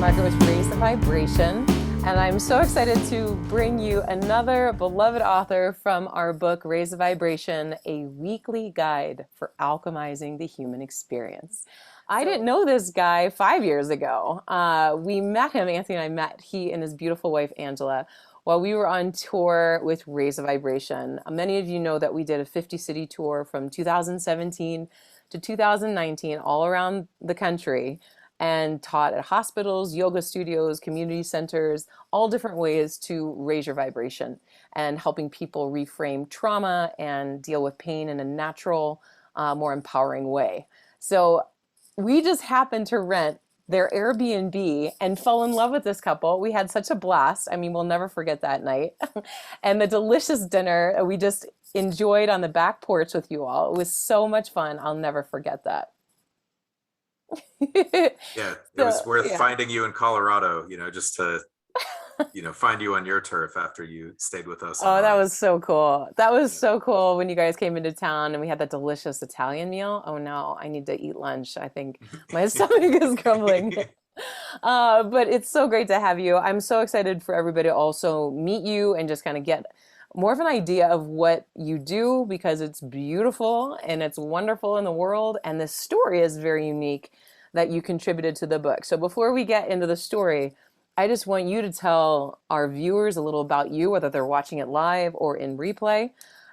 Anne-Margaret with Raise the Vibration, and I'm so excited to bring you another beloved author from our book, Raise the Vibration, a weekly guide for alchemizing the human experience. I didn't know this guy 5 years ago. We met him, Anthony and I met he and his beautiful wife, Angela, while we were on tour with Raise the Vibration. Many of you know that we did a 50-city tour from 2017 to 2019 all around the country, and taught at hospitals, yoga studios, community centers, all different ways to raise your vibration and helping people reframe trauma and deal with pain in a natural, more empowering way. So we just happened to rent their Airbnb and fell in love with this couple. We had such a blast. I mean, we'll never forget that night. And the delicious dinner we just enjoyed on the back porch with you all. It was so much fun. I'll never forget that. Yeah, it was worth Yeah. finding you in Colorado, just to, find you on your turf after you stayed with us on Oh, that was ours. so cool. That was Yeah. so cool when you guys came into town and we had that delicious Italian meal. Oh no, I need to eat lunch. I think my stomach is grumbling. But it's so great to have you. I'm so excited for everybody to also meet you and just kind of get more of an idea of what you do, because it's beautiful and it's wonderful in the world. And this story is very unique that you contributed to the book. So before we get into the story, I just want you to tell our viewers a little about you, whether they're watching it live or in replay,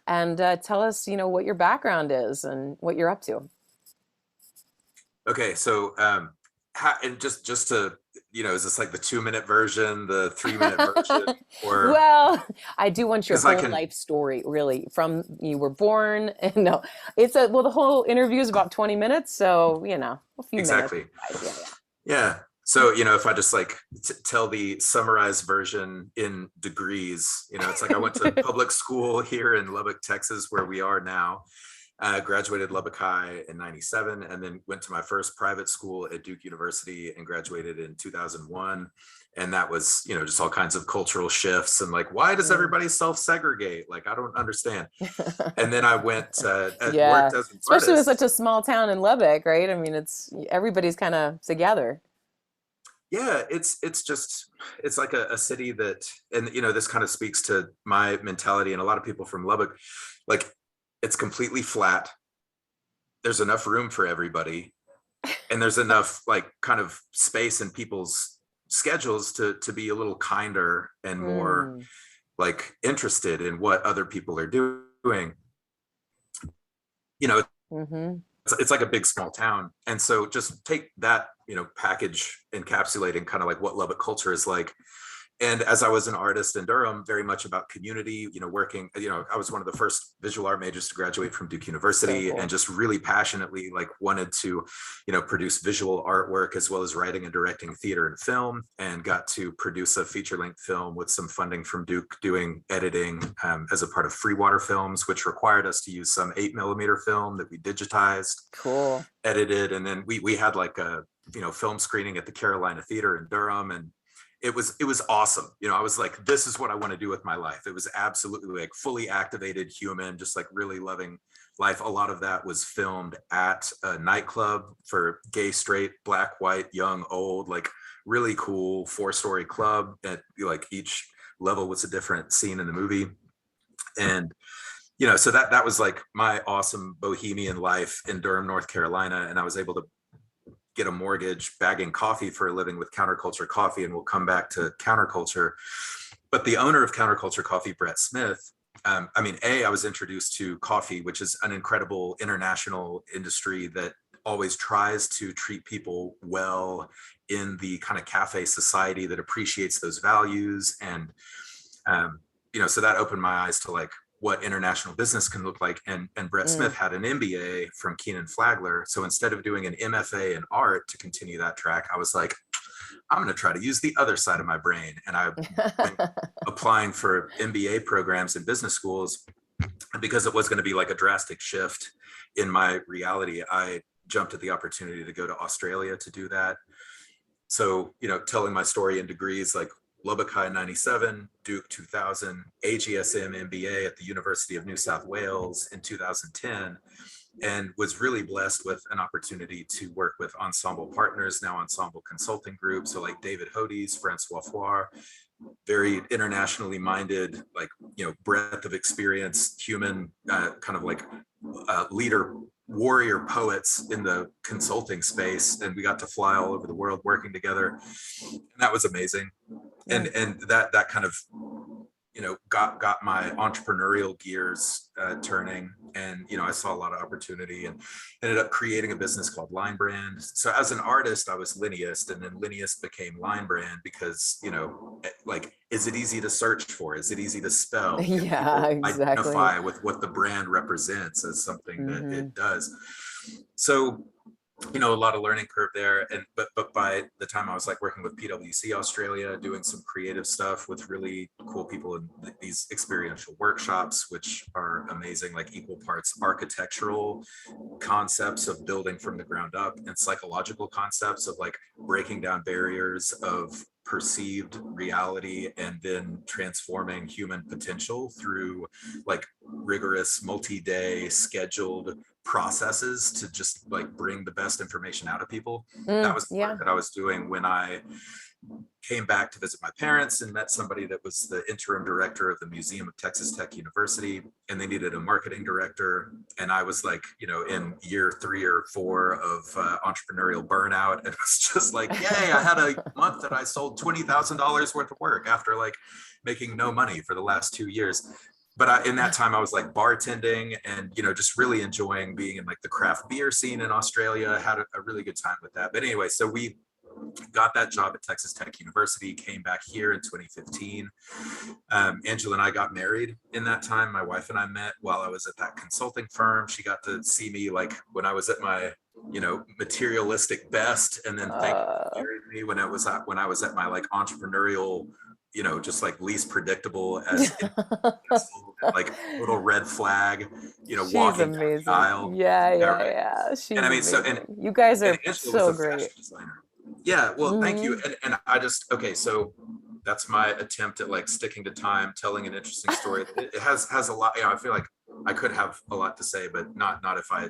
and tell us, what your background is and what you're up to. Okay, so and just to, is this like the 2-minute version, the 3-minute version, or Well, I do want your because I whole can life story, really, from you were born. And no, the whole interview is about 20 minutes, so a few minutes. exactly. Yeah, Yeah. So, if I just like tell the summarized version in degrees, it's like I went to yeah. public school here in Lubbock, Texas, where we are now. Graduated Lubbock High in '97, and then went to my first private school at Duke University and graduated in 2001. And that was, just all kinds of cultural shifts and like, why does Mm. everybody self-segregate? Like, I don't understand. And then I went, Yeah, worked as an especially with such artist. a small town in Lubbock, right? I mean, it's everybody's kind of together. Yeah, it's like a city that, and this kind of speaks to my mentality and a lot of people from Lubbock. Like, it's completely flat. There's enough room for everybody, and there's enough like kind of space in people's schedules to be a little kinder and more Mm. like interested in what other people are doing. You know, Mm-hmm. it's like a big small town. And so just take that, package encapsulating kind of like what Lubbock culture is like. And as I was an artist in Durham, very much about community, working, I was one of the first visual art majors to graduate from Duke So University, and cool. just really passionately like wanted to, produce visual artwork as well as writing and directing theater and film, and got to produce a feature-length film with some funding from Duke, doing editing as a part of Free Water Films, which required us to use some 8mm film that we digitized, Cool. edited, and then we had like a film screening at the Carolina Theater in Durham, and it was awesome. I was like, this is what I want to do with my life. It was absolutely like fully activated human, just like really loving life. A lot of that was filmed at a nightclub for gay, straight, black, white, young, old, like really cool 4-story club that like each level was a different scene in the movie. And so that was like my awesome bohemian life in Durham, North Carolina. And I was able to get a mortgage bagging coffee for a living with Counterculture Coffee, and we'll come back to counterculture. But the owner of Counterculture Coffee, Brett Smith, I was introduced to coffee, which is an incredible international industry that always tries to treat people well in the kind of cafe society that appreciates those values. And so that opened my eyes to like what international business can look like. And Brett Smith Mm. had an MBA from Keenan Flagler. So instead of doing an MFA in art to continue that track, I was like, I'm going to try to use the other side of my brain. And I went applying for MBA programs in business schools, because it was going to be like a drastic shift in my reality. I jumped at the opportunity to go to Australia to do that. So, telling my story in degrees, like Lubbock High 97, Duke 2000, AGSM MBA at the University of New South Wales in 2010. and was really blessed with an opportunity to work with ensemble partners, now ensemble consulting groups. So like David Hodes, Francois Foire, very internationally minded, like, breadth of experience, human, kind of like leader, warrior poets in the consulting space. And we got to fly all over the world working together. And that was amazing. And that kind of, got my entrepreneurial gears turning. And, I saw a lot of opportunity and ended up creating a business called Line Brand. So as an artist, I was Lineist, and then Lineist became Line Brand because, like, is it easy to search for? Is it easy to spell? Can Yeah, people exactly. identify with what the brand represents as something that it does? So, a lot of learning curve there. And but by the time I was like working with PwC Australia, doing some creative stuff with really cool people in these experiential workshops, which are amazing, like equal parts architectural concepts of building from the ground up and psychological concepts of like breaking down barriers of perceived reality and then transforming human potential through like rigorous multi-day scheduled processes to just like bring the best information out of people. That was the work that I was doing when I came back to visit my parents and met somebody that was the interim director of the Museum of Texas Tech University, and they needed a marketing director. And I was like, in year 3 or 4 of entrepreneurial burnout. And it was just like, yay, I had a month that I sold $20,000 worth of work after like making no money for the last 2 years. But in that time, I was like bartending and, just really enjoying being in like the craft beer scene in Australia. Had a really good time with that. But anyway, so we got that job at Texas Tech University, came back here in 2015. Angela and I got married in that time. My wife and I met while I was at that consulting firm. She got to see me like when I was at my, materialistic best, and then married me when I was at my like entrepreneurial, just like least predictable as like little red flag, She's walking amazing. down the aisle. Yeah. She's and I mean, amazing. so, and you guys are Angela so was a great. fashion designer. Yeah, well, thank you. And I just, okay, so that's my attempt at like sticking to time, telling an interesting story. It has a lot, I feel like I could have a lot to say, but not if I,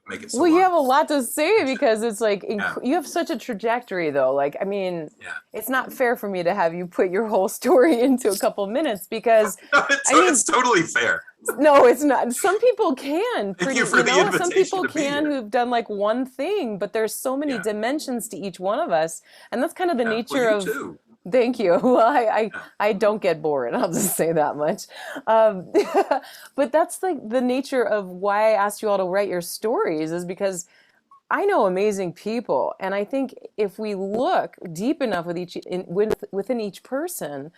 make it so Well, you long. have a lot to say because it's like Yeah. you have such a trajectory, though. Like, I mean, Yeah. it's not fair for me to have you put your whole story into a couple minutes because It's totally fair. No, it's not. Some people can. Thank you for the invitation Some people to be can here. who've done like one thing, but there's so many dimensions to each one of us, and that's kind of the nature Well, you of. too. Thank you. Well, I don't get bored. I'll just say that much. But that's like the nature of why I asked you all to write your stories, is because I know amazing people, and I think if we look deep enough within each person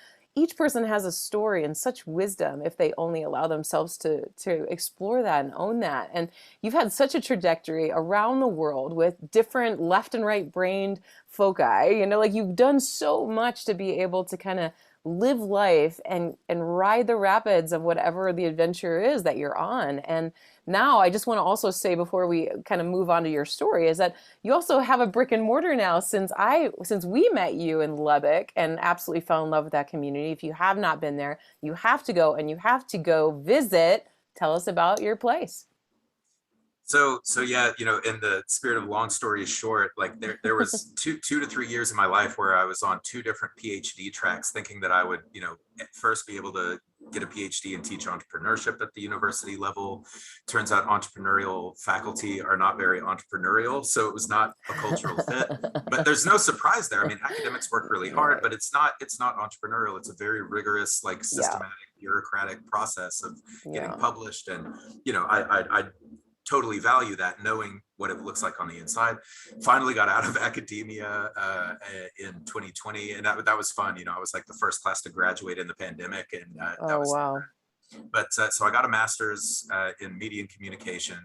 has a story and such wisdom if they only allow themselves to explore that and own that. And you've had such a trajectory around the world with different left and right brained foci. Like you've done so much to be able to kind of live life and ride the rapids of whatever the adventure is that you're on. And now I just want to also say before we kind of move on to your story is that you also have a brick and mortar now since we met you in Lubbock and absolutely fell in love with that community. If you have not been there, you have to go, and you have to go visit. Tell us about your place. So yeah, in the spirit of long story short, like there was 2 to 3 years in my life where I was on 2 different PhD tracks, thinking that I would, at first be able to get a PhD and teach entrepreneurship at the university level. Turns out entrepreneurial faculty are not very entrepreneurial, so it was not a cultural fit. But there's no surprise there. I mean, academics work really hard, but it's not entrepreneurial. It's a very rigorous, like systematic, bureaucratic process of getting published. And I totally value that, knowing what it looks like on the inside. Finally got out of academia in 2020, and that was fun. I was like the first class to graduate in the pandemic, and that was wow. But so I got a master's in media and communication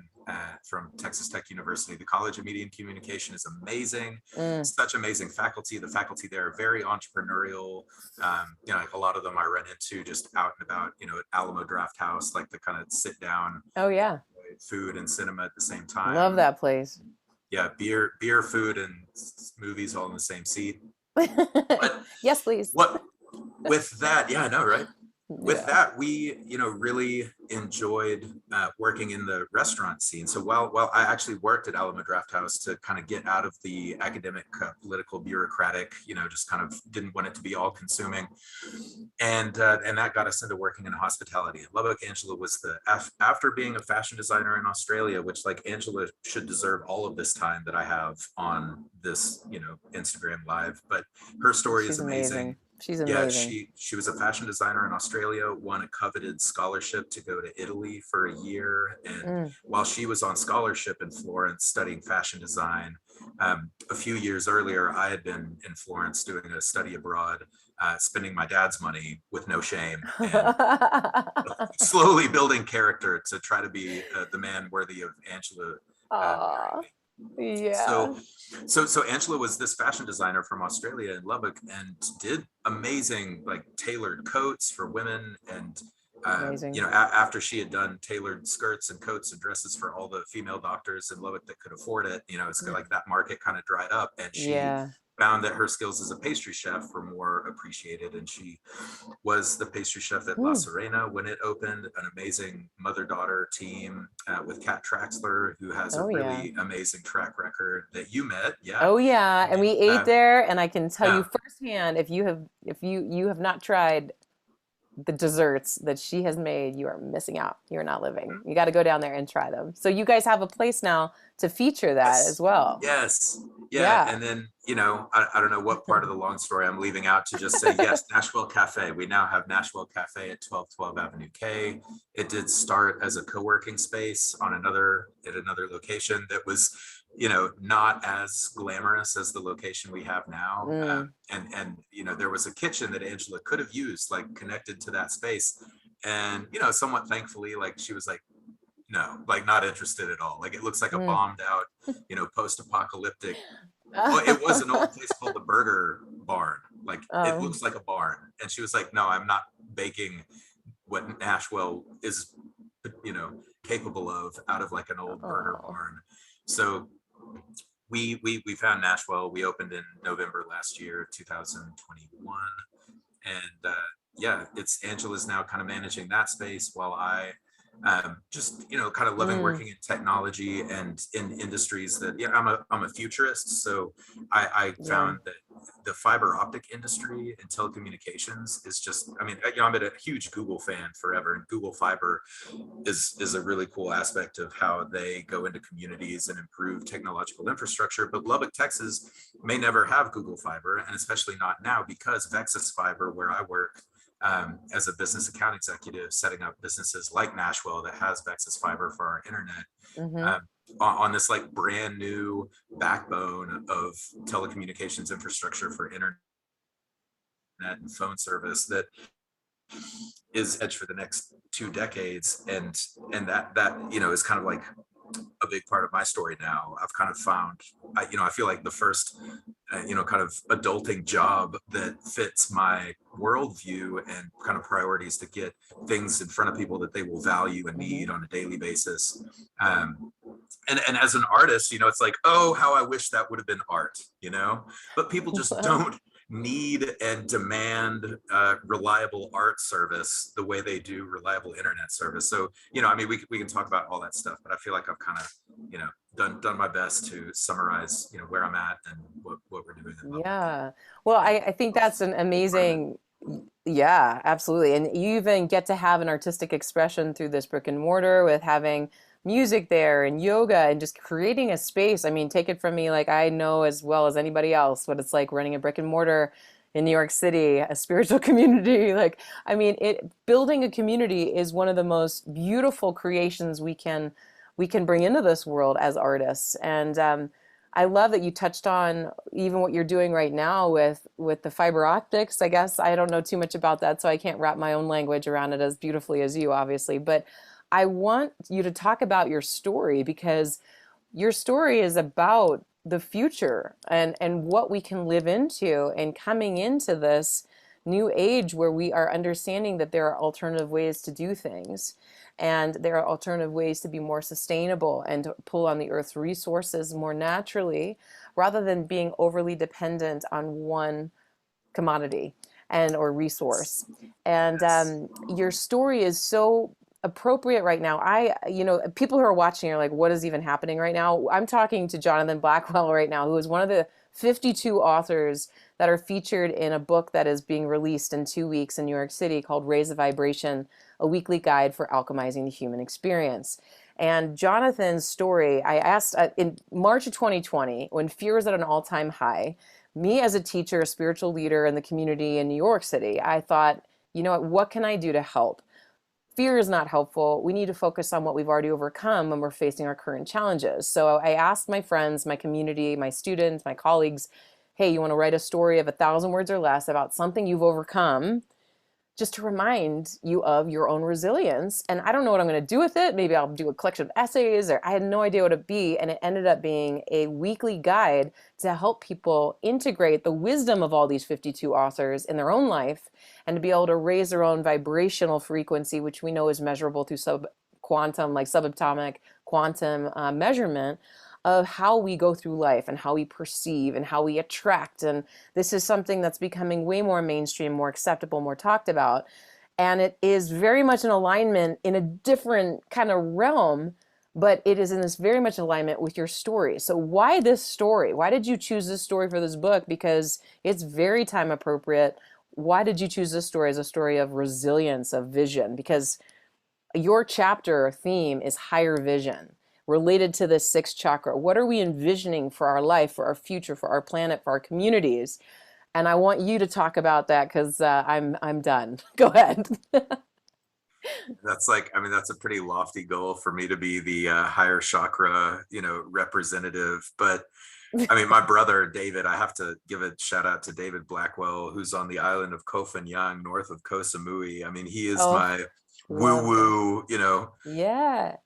from Texas Tech University. The College of Media and Communication is amazing. Such amazing faculty. The faculty there are very entrepreneurial. Like a lot of them I run into just out and about, at Alamo Draft House, like the kind of sit down. Oh yeah. Food and cinema at the same time. Love that place. Yeah, beer, food, and movies all in the same seat. But yes, please. With that, yeah, I know, right? With that, we, really enjoyed working in the restaurant scene. So while I actually worked at Alamo Draft House to kind of get out of the academic, political, bureaucratic, just kind of didn't want it to be all consuming. And that got us into working in hospitality. In Lubbock, Angela was after being a fashion designer in Australia, which like Angela should deserve all of this time that I have on this, Instagram live. But her story is She's amazing. amazing. She's Yeah, amazing. she was a fashion designer in Australia, won a coveted scholarship to go to Italy for a year. And Mm. while she was on scholarship in Florence studying fashion design, a few years earlier, I had been in Florence doing a study abroad, spending my dad's money with no shame and slowly building character to try to be the man worthy of Angela marrying Aw, me. yeah. So Angela was this fashion designer from Australia in Lubbock and did amazing like tailored coats for women. And Amazing. after she had done tailored skirts and coats and dresses for all the female doctors in Lubbock that could afford it, it's like that market kind of dried up, and she Yeah. found that her skills as a pastry chef were more appreciated, and she was the pastry chef at La Mm. Serena when it opened, an amazing mother-daughter team with Kat Traxler, who has a Oh yeah. really amazing track record that you met. Yeah. Oh yeah. I And mean, we ate there, and I can tell you yeah. firsthand, if you have not tried the desserts that she has made, you are missing out. You're not living. You got to go down there and try them. So you guys have a place now to feature that as Yes. well. Yes. Yeah. Yeah. And then, I don't know what part of the long story I'm leaving out to just say, yes, Nashville Cafe. We now have Nashville Cafe at 1212 Avenue K. It did start as a co-working space at another location that was, not as glamorous as the location we have now. Mm. And there was a kitchen that Angela could have used, like connected to that space. And, somewhat thankfully, like she was like, no, like not interested at all. Like it looks like a Mm. bombed out, post-apocalyptic. Well, it was an old place called the Burger Barn. Like it Um, looks like a barn. And she was like, no, I'm not baking what Nashville is, capable of out of like an old burger oh. barn. So we found Nashville. We opened in November last year, 2021. And yeah, it's Angela's now kind of managing that space while I just kind of loving Mm. working in technology and in industries that I'm a futurist, so I Yeah. found that the fiber optic industry and telecommunications is just, I mean, I'm a huge Google fan forever, and Google Fiber is a really cool aspect of how they go into communities and improve technological infrastructure. But Lubbock, Texas may never have Google Fiber, and especially not now, because Vexus Fiber, where I work as a business account executive, setting up businesses like Nashville that has Vexus Fiber for our internet, Mm-hmm. um, on this like brand new backbone of telecommunications infrastructure for internet and phone service that is edge for the next 2 decades. And that is kind of like a big part of my story now. I've kind of found, I feel like the first, kind of adulting job that fits my worldview and kind of priorities to get things in front of people that they will value and Mm-hmm. need on a daily basis. And as an artist, it's like, oh, how I wish that would have been art, but people just don't need and demand reliable art service the way they do reliable internet service. So, I mean, we can talk about all that stuff, but I feel like I've kind of, done my best to summarize, where I'm at and what we're doing in Lubbock. Yeah. Well, And I think that's an part of it. amazing, yeah, absolutely. And you even get to have an artistic expression through this brick and mortar with having music there and yoga and just creating a space. I mean, take it from me, like I know as well as anybody else what it's like running a brick and mortar in New York City, a spiritual community. Like, I mean, building a community is one of the most beautiful creations we can bring into this world as artists. And I love that you touched on even what you're doing right now with the fiber optics. I guess I don't know too much about that, so I can't wrap my own language around it as beautifully as you, obviously. But I want you to talk about your story, because your story is about the future and what we can live into, and coming into this new age where we are understanding that there are alternative ways to do things, and there are alternative ways to be more sustainable and to pull on the earth's resources more naturally, rather than being overly dependent on one commodity and or resource. And Yes. your story is so appropriate right now. People who are watching are like, what is even happening right now? I'm talking to Jonathan Blackwell right now, who is one of the 52 authors that are featured in a book that is being released in 2 weeks in New York City called Raise the Vibration, a weekly guide for alchemizing the human experience. And Jonathan's story, I asked in March of 2020, when fear was at an all-time high, me as a teacher, a spiritual leader in the community in New York City, I thought, you know what can I do to help? Fear is not helpful. We need to focus on what we've already overcome when we're facing our current challenges. So I asked my friends, my community, my students, my colleagues, hey, you want to write a story of 1,000 words or less about something you've overcome, just to remind you of your own resilience. And I don't know what I'm going to do with it. Maybe I'll do a collection of essays, or I had no idea what it'd be. And it ended up being a weekly guide to help people integrate the wisdom of all these 52 authors in their own life and to be able to raise their own vibrational frequency, which we know is measurable through subatomic quantum measurement of how we go through life and how we perceive and how we attract. And this is something that's becoming way more mainstream, more acceptable, more talked about. And it is very much in alignment in a different kind of realm, but it is in this very much alignment with your story. So why this story? Why did you choose this story for this book? Because it's very time appropriate. Why did you choose this story as a story of resilience, of vision? Because your chapter theme is higher vision related to the sixth chakra. What are we envisioning for our life, for our future, for our planet, for our communities? And I want you to talk about that because I'm done. Go ahead. That's that's a pretty lofty goal for me to be the higher chakra, representative. But I mean, my brother, David, I have to give a shout out to David Blackwell, who's on the island of Koh Phangan, north of Koh Samui. I mean, he is my woo-woo, Yeah.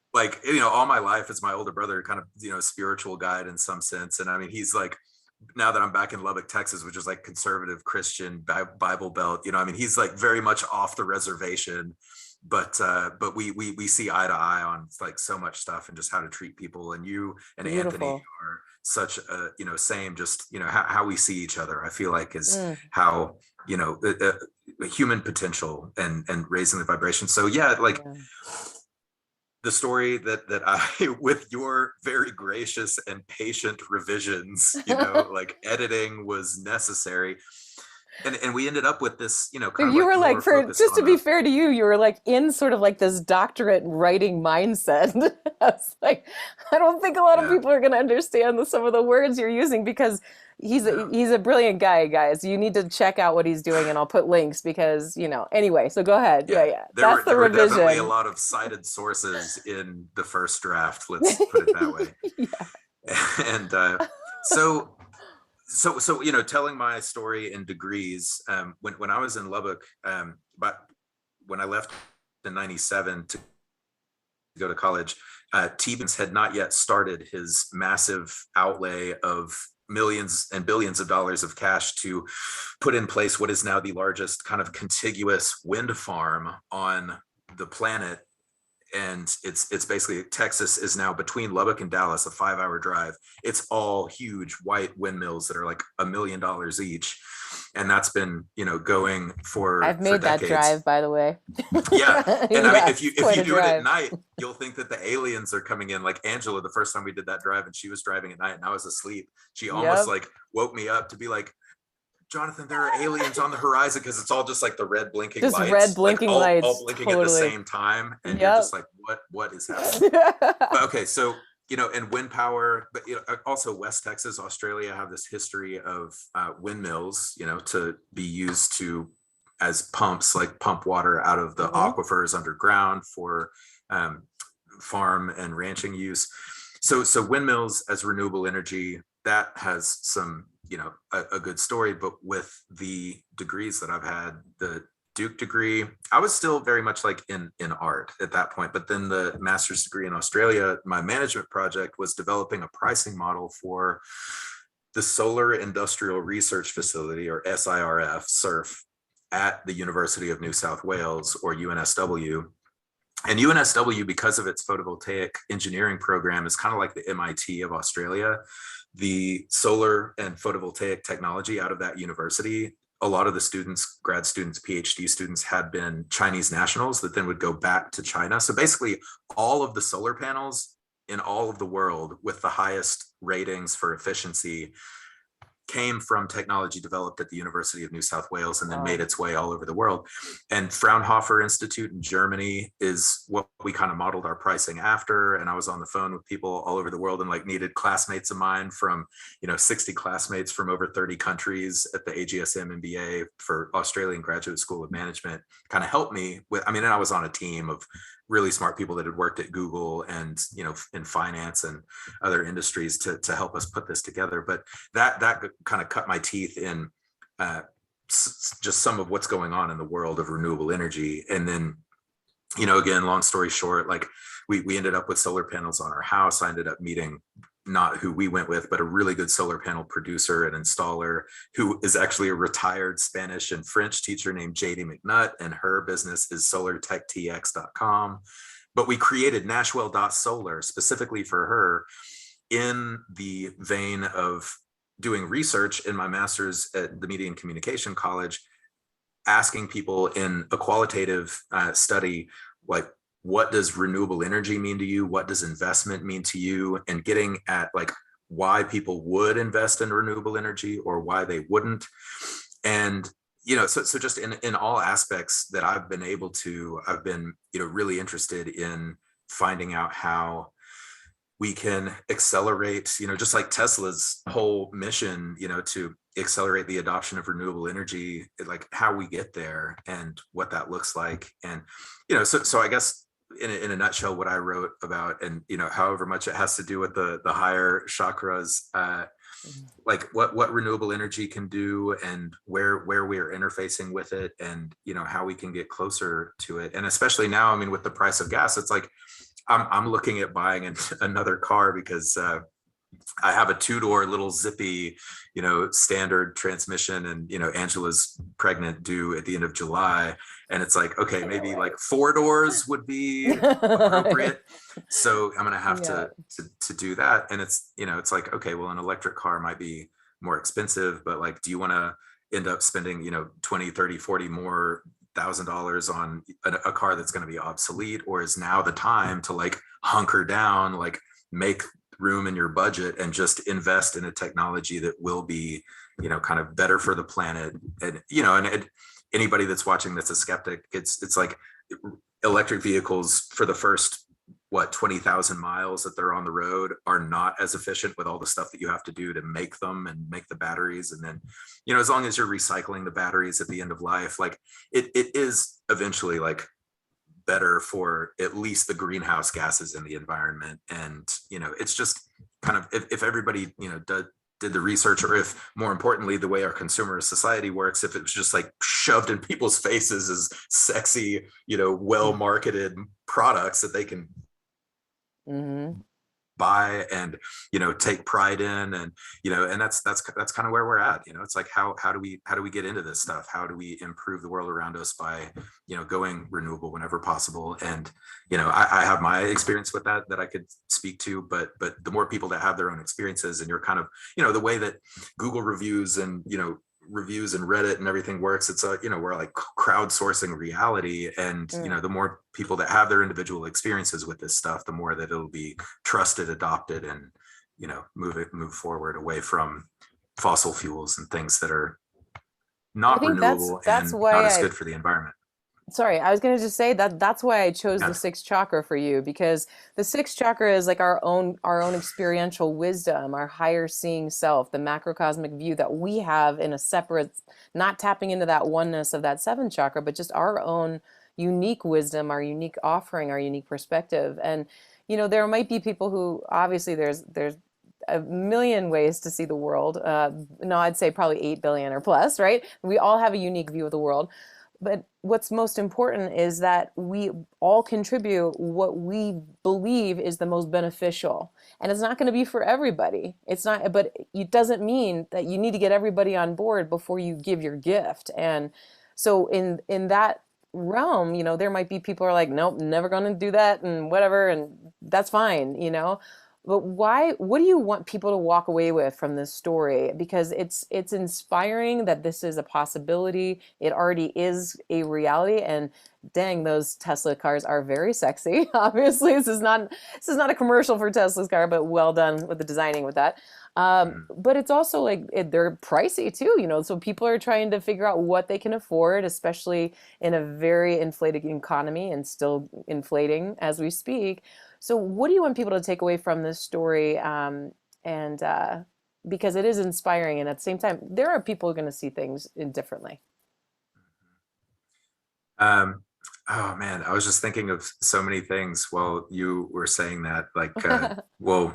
All my life as my older brother, kind of, spiritual guide in some sense. And I mean, he's like, now that I'm back in Lubbock, Texas, which is like conservative Christian Bible Belt, he's like very much off the reservation, but we see eye to eye on like so much stuff and just how to treat people. And you and Beautiful. Anthony are such a, same, just, how we see each other, I feel like is how, the human potential and raising the vibration. So yeah, the story that I, with your very gracious and patient revisions, like editing was necessary. And we ended up with this, kind You were like, to be fair to you, you were like in sort of like this doctorate writing mindset. I was like, I don't think a lot of people are going to understand some of the words you're using because he's a brilliant guy, guys. You need to check out what he's doing, and I'll put links because, anyway, so go ahead. Yeah. There were definitely a lot of cited sources in the first draft. Let's put it that way. And so telling my story in degrees, when I was in Lubbock, but when I left in 97 to go to college, T-Bins had not yet started his massive outlay of millions and billions of dollars of cash to put in place what is now the largest kind of contiguous wind farm on the planet. And it's basically, Texas is now between Lubbock and Dallas, a 5-hour drive. It's all huge white windmills that are like $1 million each. And that's been, going for I've made that drive, by the way. Yeah. And I mean, if you do it at night, you'll think that the aliens are coming in. Like Angela, the first time we did that drive and she was driving at night and I was asleep, she almost like woke me up to be like, Jonathan, there are aliens on the horizon, because it's all just like the red blinking lights. Just red blinking lights. All blinking at the same time. And you're just like, what is happening? But okay, so, and wind power, but also West Texas, Australia have this history of windmills, to be used as pumps, like pump water out of the aquifers underground for farm and ranching use. So windmills as renewable energy, that has some, a good story. But with the degrees that I've had, the Duke degree, I was still very much like in art at that point. But then the master's degree in Australia, my management project was developing a pricing model for the Solar Industrial Research Facility, or SIRF, at the University of New South Wales, or UNSW. And UNSW, because of its photovoltaic engineering program, is kind of like the MIT of Australia. The solar and photovoltaic technology out of that university a lot of the students, grad students, PhD students, had been Chinese nationals that then would go back to China. So basically, all of the solar panels in all of the world with the highest ratings for efficiency came from technology developed at the University of New South Wales and then made its way all over the world. And Fraunhofer Institute in Germany is what we kind of modeled our pricing after. And I was on the phone with people all over the world and like needed classmates of mine from, 60 classmates from over 30 countries at the AGSM MBA for Australian Graduate School of Management kind of helped me with, and I was on a team of really smart people that had worked at Google and, in finance and other industries to help us put this together. But that kind of cut my teeth in just some of what's going on in the world of renewable energy. And then, again, long story short, like we ended up with solar panels on our house. I ended up meeting not who we went with, but a really good solar panel producer and installer who is actually a retired Spanish and French teacher named JD McNutt, and her business is solartechtx.com. But we created Nashwell.solar specifically for her in the vein of doing research in my master's at the Media and Communication College, asking people in a qualitative study, like, what does renewable energy mean to you? What does investment mean to you? And getting at like why people would invest in renewable energy or why they wouldn't. And, so just in all aspects that I've been, really interested in finding out how we can accelerate, just like Tesla's whole mission, to accelerate the adoption of renewable energy, like how we get there and what that looks like. And, so I guess in a nutshell, what I wrote about, and, however much it has to do with the higher chakras, like what renewable energy can do and where we are interfacing with it and, how we can get closer to it. And especially now, with the price of gas, it's like, I'm looking at buying another car because I have a 2-door little zippy, standard transmission, and, Angela's pregnant, due at the end of July. And it's like, okay, maybe like 4 doors would be appropriate. So I'm going to have to do that. And it's, it's like, okay, well, an electric car might be more expensive, but like, do you want to end up spending, 20, 30, 40 more $1,000 on a car that's going to be obsolete? Or is now the time to like hunker down, like make room in your budget and just invest in a technology that will be, kind of better for the planet? And, anybody that's watching that's a skeptic, it's like electric vehicles for the first 20,000 miles that they're on the road are not as efficient with all the stuff that you have to do to make them and make the batteries. And then, as long as you're recycling the batteries at the end of life, like it is eventually like better for at least the greenhouse gases in the environment. And, it's just kind of, if everybody, did the research, or if more importantly, the way our consumer society works, if it was just like shoved in people's faces as sexy, well marketed products that they can buy and, take pride in, and, and that's kind of where we're at. It's like, how do we get into this stuff? How do we improve the world around us by, going renewable whenever possible? And, I have my experience with that I could speak to, but the more people that have their own experiences, and you're kind of, the way that Google reviews and, reviews and Reddit and everything works, it's we're like crowdsourcing reality. And, the more people that have their individual experiences with this stuff, the more that it'll be trusted, adopted, and, move forward away from fossil fuels and things that are not renewable and not as good for the environment. Sorry, I was going to just say that's why I chose the sixth chakra for you, because the sixth chakra is like our own experiential wisdom, our higher seeing self, the macrocosmic view that we have in a separate, not tapping into that oneness of that seventh chakra, but just our own unique wisdom, our unique offering, our unique perspective. And, there might be people who, obviously there's a million ways to see the world. No, I'd say probably 8 billion or plus, right? We all have a unique view of the world. But what's most important is that we all contribute what we believe is the most beneficial. And it's not going to be for everybody. It's not, but it doesn't mean that you need to get everybody on board before you give your gift. And so in that realm, there might be people who are like, nope, never going to do that and whatever. And that's fine, But why, what do you want people to walk away with from this story? Because it's inspiring that this is a possibility. It already is a reality. And dang, those Tesla cars are very sexy. Obviously, this is not a commercial for Tesla's car, but well done with the designing with that. Mm. But it's also like they're pricey too, so people are trying to figure out what they can afford, especially in a very inflated economy and still inflating as we speak. So, what do you want people to take away from this story? And because it is inspiring, and at the same time, there are people going to see things differently. Um, oh man, I was just thinking of so many things while you were saying that, like, well,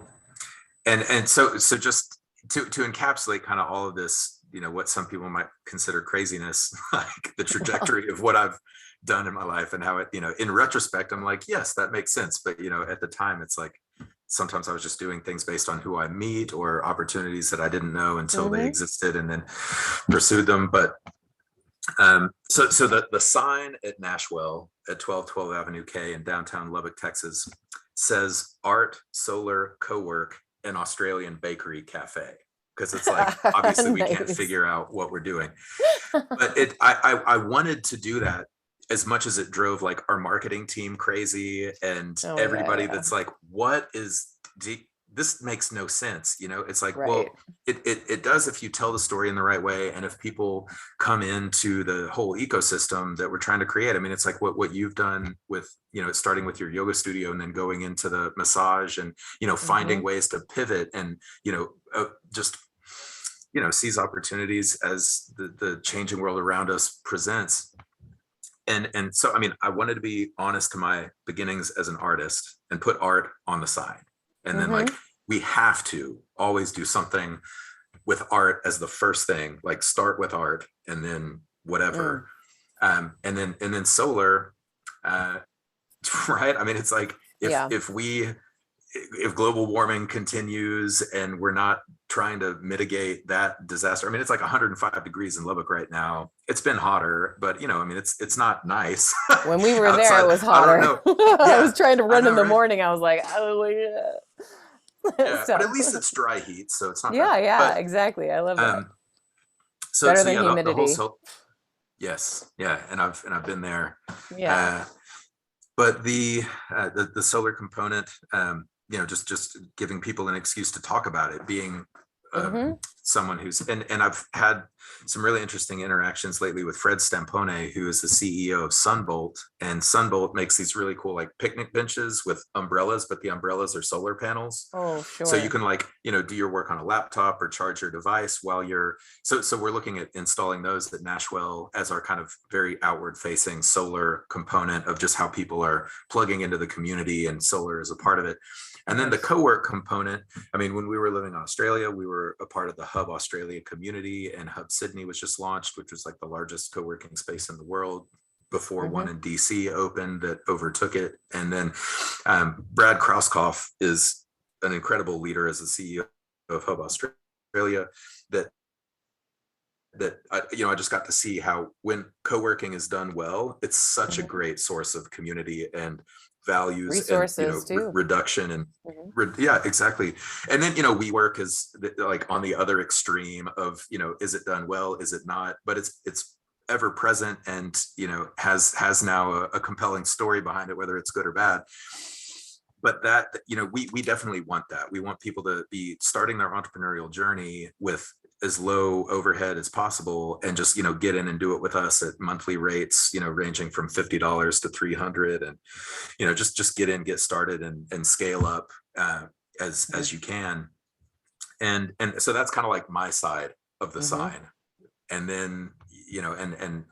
and so just to encapsulate kind of all of this, what some people might consider craziness, like the trajectory of what I've done in my life and how it, in retrospect, I'm like, yes, that makes sense. But, at the time, it's like, sometimes I was just doing things based on who I meet or opportunities that I didn't know until they existed and then pursued them. But so the sign at Nashville at 1212 Avenue K in downtown Lubbock, Texas says art, solar, co-work, and Australian bakery cafe. Because it's like, obviously we can't Nice. figure out what we're doing. But I wanted to do that as much as it drove like our marketing team crazy and Oh, everybody yeah. that's like, this makes no sense. It's like, Right. well, it does if you tell the story in the right way. And if people come into the whole ecosystem that we're trying to create. I mean, it's like what you've done with, starting with your yoga studio and then going into the massage and, finding ways to pivot and, just, seize opportunities as the changing world around us presents. And so, I mean, I wanted to be honest to my beginnings as an artist and put art on the side. And then like, we have to always do something with art as the first thing, like start with art and then whatever. And then solar, right? I mean, it's like, if global warming continues and we're not trying to mitigate that disaster, I mean, it's like 105 degrees in Lubbock right now. It's been hotter, but I mean, it's not nice. When we were there, it was hotter. I was trying to run in the morning. I was like, oh, yeah. Yeah, but at least it's dry heat, so it's not Yeah, bad. But, exactly. I love that. So, Better so than yeah, humidity. Yes, yeah, and I've been there. Yeah. But the solar component, just giving people an excuse to talk about it, being someone who's and I've had some really interesting interactions lately with Fred Stampone, who is the CEO of Sunbolt, and Sunbolt makes these really cool like picnic benches with umbrellas, but the umbrellas are solar panels. Oh, sure. So you can like, do your work on a laptop or charge your device while you're, so we're looking at installing those at Nashville as our kind of very outward facing solar component of just how people are plugging into the community, and solar is a part of it. And then the co-work component, I mean, when we were living in Australia, we were a part of the Hub Australia community, and Hub Sydney was just launched, which was like the largest co-working space in the world before one in DC opened that overtook it. And then Brad Krauskopf is an incredible leader as the CEO of Hub Australia that I just got to see how when co-working is done well, it's such a great source of community and values, resources and reduction and yeah, exactly. And then WeWork is like on the other extreme of is it done well, is it not? But it's ever present and has now a compelling story behind it, whether it's good or bad. But that we definitely want that. We want people to be starting their entrepreneurial journey with as low overhead as possible and just get in and do it with us at monthly rates ranging from $50 to $300, and just get in, get started, and scale up as you can. And so that's kind of like my side of the sign. And then and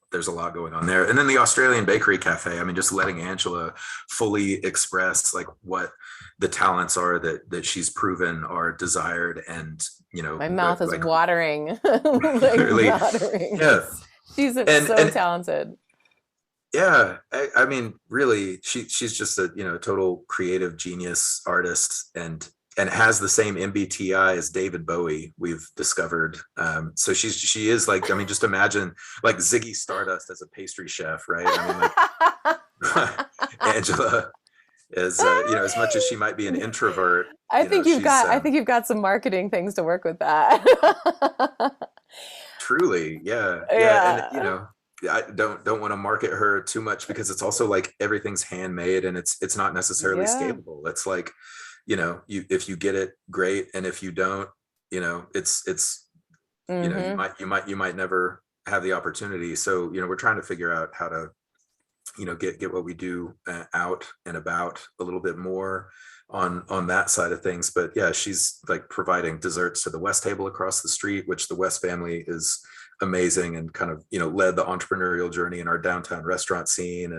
there's a lot going on there. And then the Australian Bakery Cafe, I mean, just letting Angela fully express like what the talents are that she's proven are desired. And my mouth is watering. Literally, watering. Yeah, She's so talented. Yeah, I mean, really, she's just a total creative genius artist, and has the same MBTI as David Bowie, we've discovered. So she is like, I mean, just imagine like Ziggy Stardust as a pastry chef, right? I mean, like, Angela as as much as she might be an introvert, I think you've got some marketing things to work with that. truly, yeah, yeah. And Yeah. I don't want to market her too much, because it's also like everything's handmade, and it's not necessarily Yeah. scalable. It's like, you, if you get it, great, and if you don't, it's Hmm. you might never have the opportunity. So we're trying to figure out how to get what we do out and about a little bit more on that side of things. But yeah, she's like providing desserts to the West table across the street, which the West family is amazing, and kind of led the entrepreneurial journey in our downtown restaurant scene.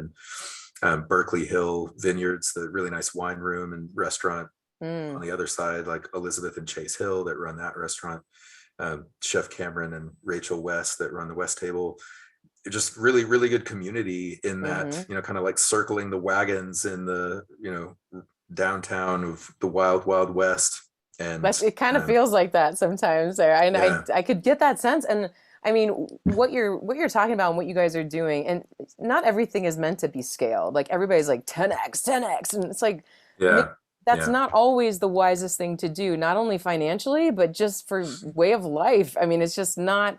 And Berkeley Hill Vineyards, the really nice wine room and restaurant on Mm. the other side, like Elizabeth and Chase Hill that run that restaurant, Chef Cameron and Rachel West that run the West table. Just really, really good community in that, Hmm. kind of like circling the wagons in the, downtown of the wild, wild West. And But it kind of feels like that sometimes there. yeah, I could get that sense. And I mean, what you're talking about and what you guys are doing, and not everything is meant to be scaled. Like everybody's like 10x, 10x, and it's like yeah, that's yeah, not always the wisest thing to do, not only financially, but just for way of life. I mean, it's not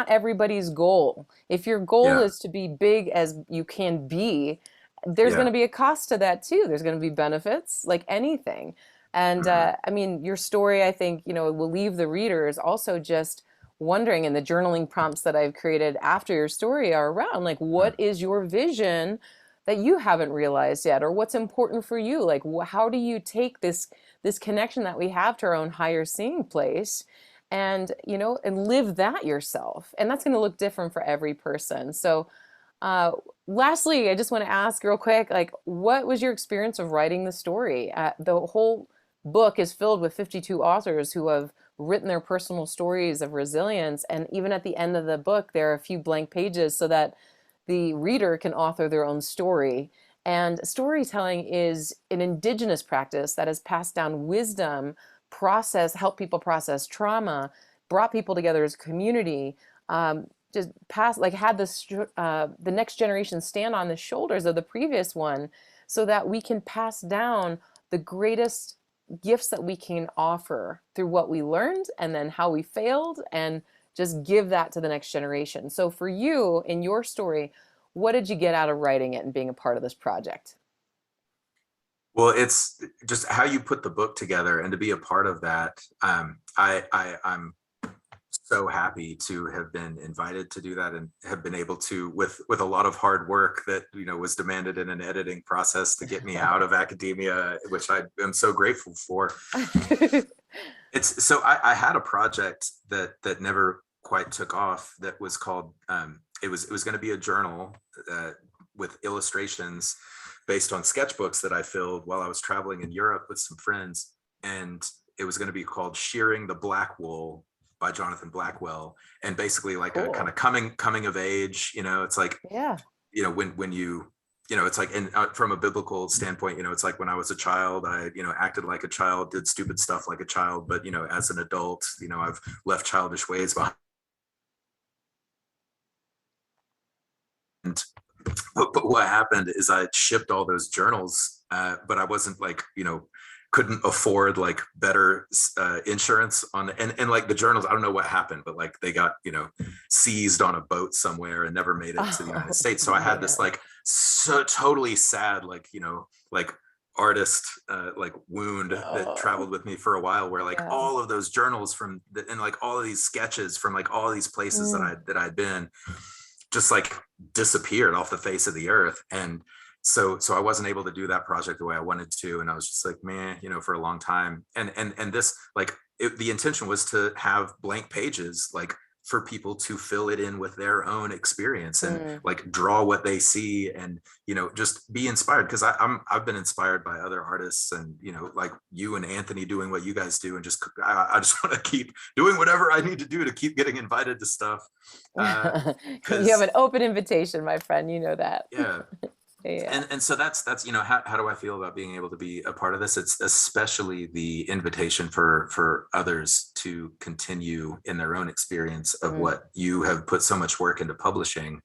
everybody's goal. If your goal yeah, is to be big as you can be, there's going yeah. to be a cost to that too. There's going to be benefits like anything. And Mhm. I mean, your story, I think, will leave the readers also just wondering, and the journaling prompts that I've created after your story are around like, what Mhm. is your vision that you haven't realized yet, or what's important for you? Like, how do you take this connection that we have to our own higher seeing place, and and live that yourself? And that's going to look different for every person. So, uh, lastly, I just want to ask real quick, like, what was your experience of writing the story? The whole book is filled with 52 authors who have written their personal stories of resilience. And even at the end of the book, there are a few blank pages so that the reader can author their own story. And storytelling is an indigenous practice that has passed down wisdom, help people process trauma, brought people together as a community, just pass like had the next generation stand on the shoulders of the previous one, so that we can pass down the greatest gifts that we can offer through what we learned and then how we failed, and just give that to the next generation. So for you, in your story, what did you get out of writing it and being a part of this project? Well, it's just how you put the book together, and to be a part of that. I'm so happy to have been invited to do that, and have been able to, with a lot of hard work that was demanded in an editing process to get me out of academia, which I am so grateful for. It's so I had a project that never quite took off, that was called, it was going to be a journal, with illustrations based on sketchbooks that I filled while I was traveling in Europe with some friends. And it was going to be called Shearing the Black Wool by Jonathan Blackwell. And basically like a kind Cool. of coming of age, it's like, Yeah. when it's like, and from a biblical standpoint, it's like when I was a child, I, acted like a child, did stupid stuff like a child, but, as an adult, I've left childish ways behind. But what happened is I shipped all those journals, but I wasn't like, couldn't afford like better insurance on, and like the journals, I don't know what happened, but like they got, seized on a boat somewhere and never made it to the United Oh States. So I had this man. like so totally sad, like, like artist like wound that Oh traveled with me for a while, where like yeah. all of those journals and like all of these sketches from like all of these places Mm. that I'd been, just like disappeared off the face of the earth. And so I wasn't able to do that project the way I wanted to. And I was just like, man, for a long time. And this, like, the intention was to have blank pages, like, for people to fill it in with their own experience, and Mm. like draw what they see, and just be inspired, because I've been inspired by other artists, and like you and Anthony doing what you guys do, and just I just want to keep doing whatever I need to do to keep getting invited to stuff, You have because an open invitation, my friend. You know that. yeah. Yeah. And so that's how do I feel about being able to be a part of this? It's especially the invitation for others to continue in their own experience of Mm. what you have put so much work into publishing,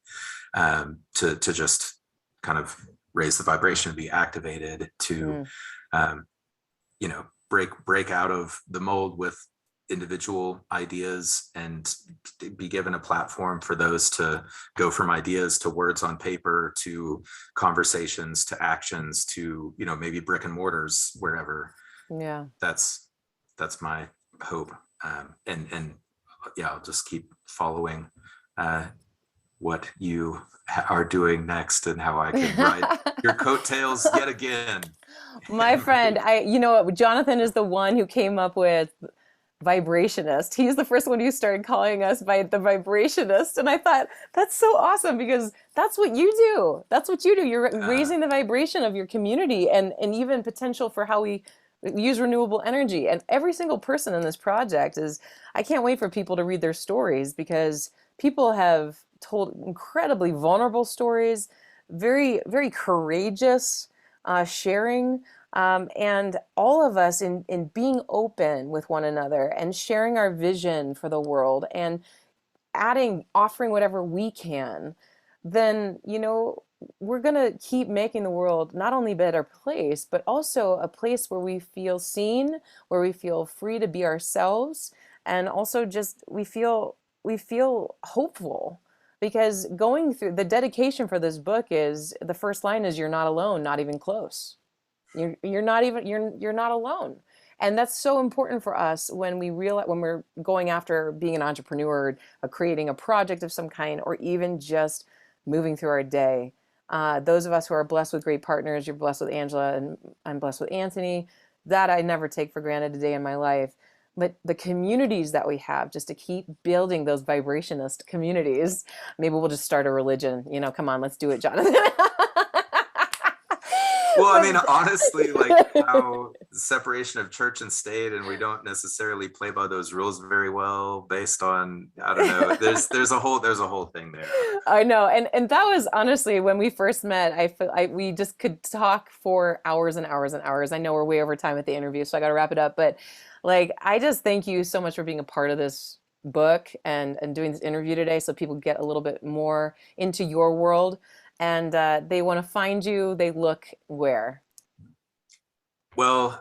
to just kind of raise the vibration, to be activated, to you know, break out of the mold with individual ideas and be given a platform for those to go from ideas to words on paper, to conversations, to actions, to, you know, maybe brick and mortars wherever. Yeah. That's my hope. And yeah, I'll just keep following what you are doing next and how I can ride your coattails yet again. My friend, you know what, Jonathan is the one who came up with vibrationist. He's the first one who started calling us by the vibrationist. And I thought, that's so awesome, because that's what you do. That's what you do. You're raising the vibration of your community, and even potential for how we use renewable energy. And every single person in this project I can't wait for people to read their stories, because people have told incredibly vulnerable stories, very, very courageous sharing. And all of us in being open with one another and sharing our vision for the world and offering whatever we can, then, you know, we're going to keep making the world not only a better place, but also a place where we feel seen, where we feel free to be ourselves. And also just, we feel hopeful, because going through the dedication for this book is, the first line is, you're not alone, not even close. You're not alone. And that's so important for us when we're going after being an entrepreneur, creating a project of some kind, or even just moving through our day. Those of us who are blessed with great partners, you're blessed with Angela, and I'm blessed with Anthony, that I never take for granted a day in my life. But the communities that we have, just to keep building those vibrationist communities. Maybe we'll just start a religion. You know, come on, let's do it, Jonathan. Well, I mean, honestly, like how the separation of church and state, and we don't necessarily play by those rules very well, based on, I don't know, there's a whole thing there. I know. And that was honestly, when we first met, we just could talk for hours and hours and hours. I know we're way over time at the interview, so I got to wrap it up. But like, I just thank you so much for being a part of this book and doing this interview today, so people get a little bit more into your world. And they want to find you. They look where? Well,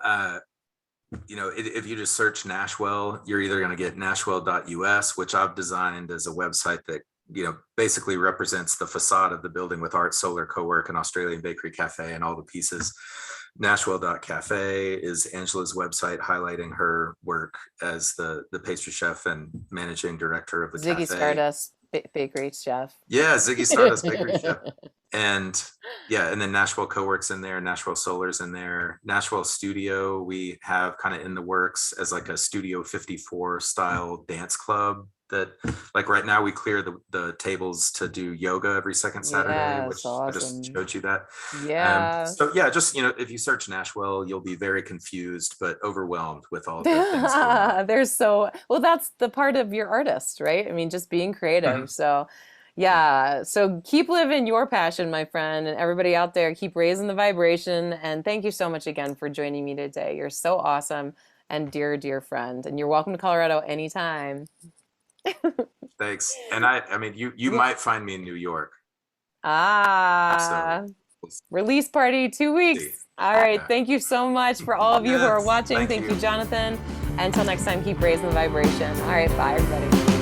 you know, if you just search Nashwell, you're either going to get nashwell.us, which I've designed as a website that, you know, basically represents the facade of the building with art, solar, co-work, and Australian bakery cafe and all the pieces. Nashwell.cafe is Angela's website, highlighting her work as the pastry chef and managing director of the Ziggy cafe. Stardust bakery chef. Yeah, Ziggy Stardust bakery chef. And yeah, and then Nashville Co-work's in there, Nashville Solar's in there, Nashville Studio we have kind of in the works as like a Studio 54 style dance club that, like, right now we clear the tables to do yoga every second Saturday, Yeah, which awesome. I just showed you that. Yeah. So yeah, just, you know, if you search Nashville, you'll be very confused but overwhelmed with all the things going on. There's well, that's the part of your artist, right? I mean, just being creative. Mhm. So yeah, so keep living your passion, my friend, and everybody out there, keep raising the vibration. And thank you so much again for joining me today. You're so awesome and dear, dear friend. And you're welcome to Colorado anytime. Thanks. And I mean, you might find me in New York. So, release party 2 weeks. All right. Thank you so much for all of you who are watching. Thank you, Jonathan. Until next time, keep raising the vibration. All right. Bye, everybody.